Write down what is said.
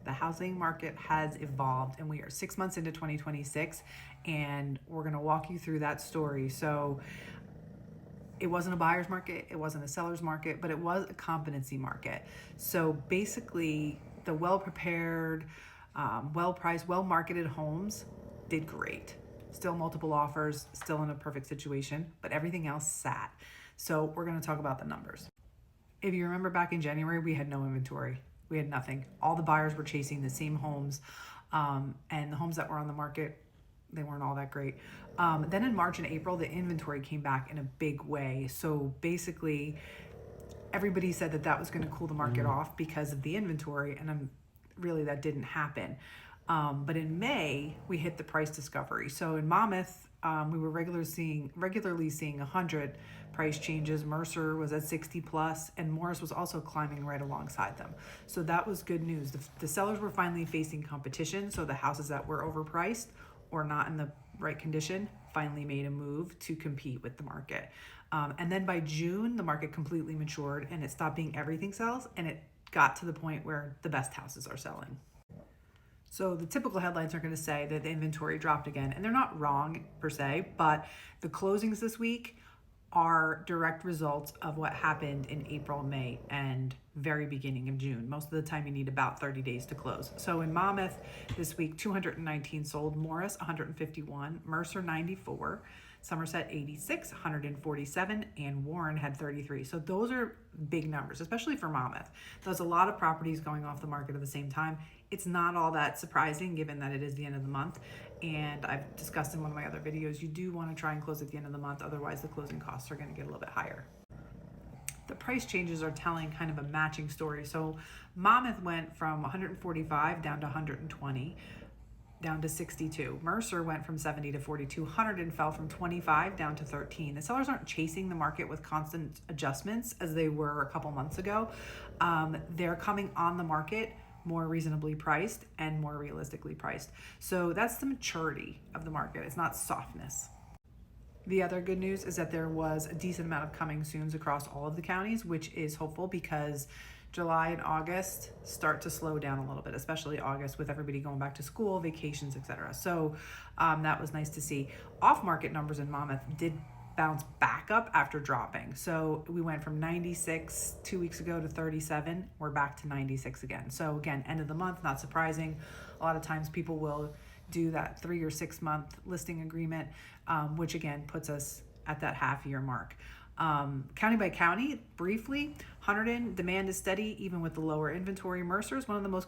The housing market has evolved, and we are 6 months into 2026, and we're going to walk you through that story. So it wasn't a buyer's market, it wasn't a seller's market, but it was a competency market. So basically, the well-prepared, well-priced, well-marketed homes did great. Still multiple offers, still in a perfect situation, but everything else sat. So we're going to talk about the numbers. If you remember back in January, we had no inventory. We had nothing. All the buyers were chasing the same homes, and the homes that were on the market, they weren't all that great. Then in March and April, the inventory came back in a big way. So basically, everybody said that that was going to cool the market off because of the inventory, and really that didn't happen. But in May, we hit the price discovery. So in Monmouth, we were regularly seeing 100 price changes. Mercer was at 60 plus, and Morris was also climbing right alongside them. So that was good news. The sellers were finally facing competition. So the houses that were overpriced or not in the right condition finally made a move to compete with the market. And then by June, the market completely matured and it stopped being everything sells, and it got to the point where the best houses are selling. So the typical headlines are going to say that the inventory dropped again, and they're not wrong per se, but the closings this week are direct results of what happened in April, May, and very beginning of June. Most of the time you need about 30 days to close. So in Monmouth this week, 219 sold, Morris 151, Mercer 94, Somerset 86, 147, and Warren had 33. So those are big numbers, especially for Monmouth. There's a lot of properties going off the market at the same time. It's not all that surprising given that it is the end of the month. And I've discussed in one of my other videos, you do want to try and close at the end of the month. Otherwise, the closing costs are going to get a little bit higher. The price changes are telling kind of a matching story. So Monmouth went from 145 down to 120. Down to 62. Mercer went from 70 to 42. Hunterdon fell from 25 down to 13. The sellers aren't chasing the market with constant adjustments as they were a couple months ago. They're coming on the market more reasonably priced and more realistically priced. So that's the maturity of the market. It's not softness. The other good news is that there was a decent amount of coming soons across all of the counties, which is hopeful because July and August start to slow down a little bit, especially August with everybody going back to school, vacations, etc. So that was nice to see. Off-market numbers in Monmouth did bounce back up after dropping. So we went from 96 2 weeks ago to 37. We're back to 96 again. So again, end of the month, not surprising. A lot of times people will do that 3 or 6 month listing agreement, which again puts us at that half-year mark. County by county, briefly, Hunterdon, demand is steady even with the lower inventory. Mercer is one of the most